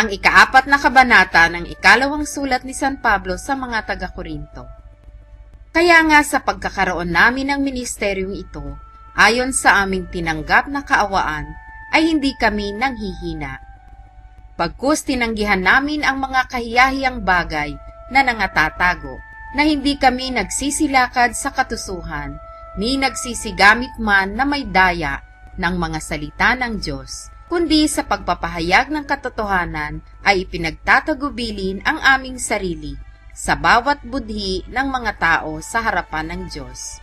ang ika-4 na kabanata ng ikalawang sulat ni San Pablo sa mga taga-Korinto. Kaya nga sa pagkakaroon namin ng ministeryong ito, ayon sa aming tinanggap na kaawaan, ay hindi kami nanghihina. Pagkus tinanggihan namin ang mga kahiyahiyang bagay na nangatatago, na hindi kami nagsisilakad sa katusuhan, ni nagsisigamit man na may daya ng mga salita ng Diyos, kundi sa pagpapahayag ng katotohanan ay ipinagtatagubilin ang aming sarili sa bawat budhi ng mga tao sa harapan ng Diyos.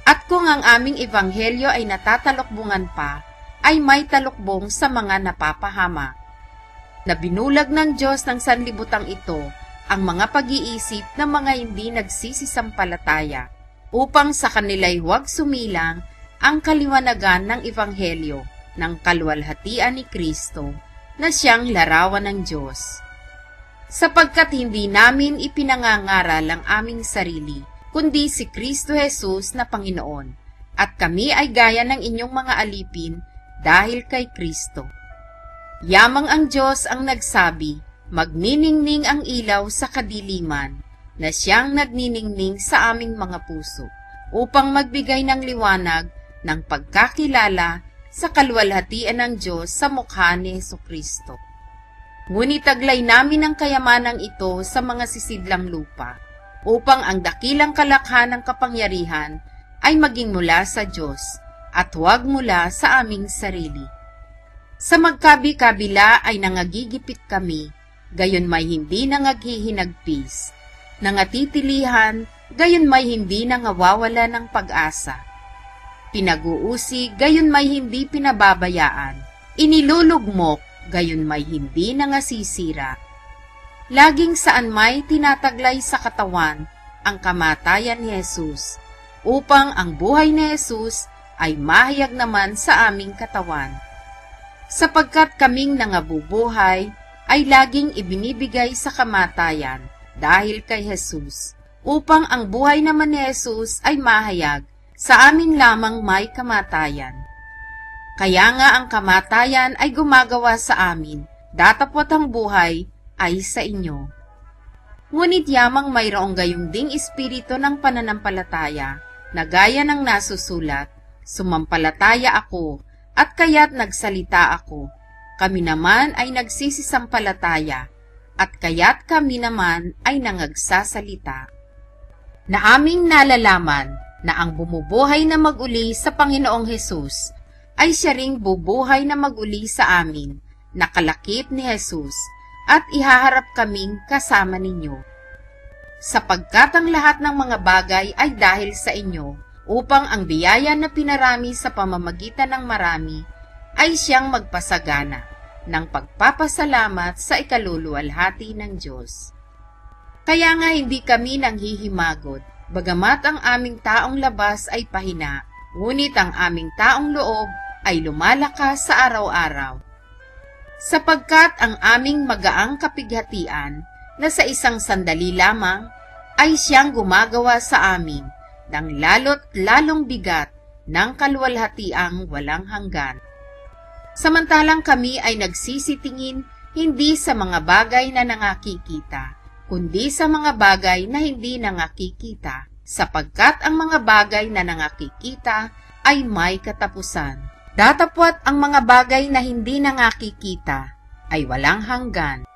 At kung ang aming ebanghelyo ay natatalokbungan pa, ay may talukbong sa mga napapahama. Na binulag ng Diyos ng sanlibutang ito ang mga pag-iisip ng mga hindi nagsisisampalataya, upang sa kanila'y huwag sumilang ang kaliwanagan ng ebanghelyo ng kaluwalhatian ni Kristo na siyang larawan ng Diyos. Sapagkat hindi namin ipinangangaral ang aming sarili, kundi si Kristo Jesus na Panginoon, at kami ay gaya ng inyong mga alipin dahil kay Kristo. Yamang ang Diyos ang nagsabi, magniningning ang ilaw sa kadiliman, na siyang nagniningning sa aming mga puso, upang magbigay ng liwanag ng pagkakilala sa kaluwalhatian ng Diyos sa mukha ni Jesucristo. Ngunit taglay namin ang kayamanang ito sa mga sisidlang lupa, upang ang dakilang kalakhan ng kapangyarihan ay maging mula sa Diyos, at huwag mula sa aming sarili. Sa magkabi-kabila ay nangagigipit kami, gayon may hindi nangaghihinagpis, nangatitilihan, gayon may hindi nangawawala ng pag-asa. Pinag-uusig, gayon may hindi pinababayaan. Inilulugmok, gayon may hindi nangasisira. Laging saan may tinataglay sa katawan ang kamatayan ni Jesus, upang ang buhay ni Jesus ay mahayag naman sa aming katawan. Sapagkat kaming nangabubuhay ay laging ibinibigay sa kamatayan dahil kay Jesus, upang ang buhay naman ni Jesus ay mahayag sa amin lamang may kamatayan. Kaya nga ang kamatayan ay gumagawa sa amin, datapwat ang buhay ay sa inyo. Ngunit yamang mayroong gayong ding espiritu ng pananampalataya, na gaya ng nasusulat, sumampalataya ako, at kaya't nagsalita ako. Kami naman ay nagsisisampalataya, at kaya't kami naman ay nangagsasalita. Na aming nalalaman na ang bumubuhay na mag-uli sa Panginoong Hesus ay siya ring bubuhay na mag-uli sa amin, na kalakip ni Jesus, at ihaharap kaming kasama ninyo. Sapagkat ang lahat ng mga bagay ay dahil sa inyo, upang ang biyaya na pinarami sa pamamagitan ng marami ay siyang magpasagana ng pagpapasalamat sa ikaluluwalhati ng Diyos. Kaya nga hindi kami nanghihimagod, bagamat ang aming taong labas ay pahina, ngunit ang aming taong loob ay lumalakas sa araw-araw. Sapagkat ang aming magaang kapighatian na sa isang sandali lamang ay siyang gumagawa sa amin ng lalo't lalong bigat ng kaluwalhatiang walang hanggan. Samantalang kami ay nagsisitingin hindi sa mga bagay na nangakikita, kundi sa mga bagay na hindi nangakikita, sapagkat ang mga bagay na nangakikita ay may katapusan. Datapwat ang mga bagay na hindi nangakikita ay walang hanggan.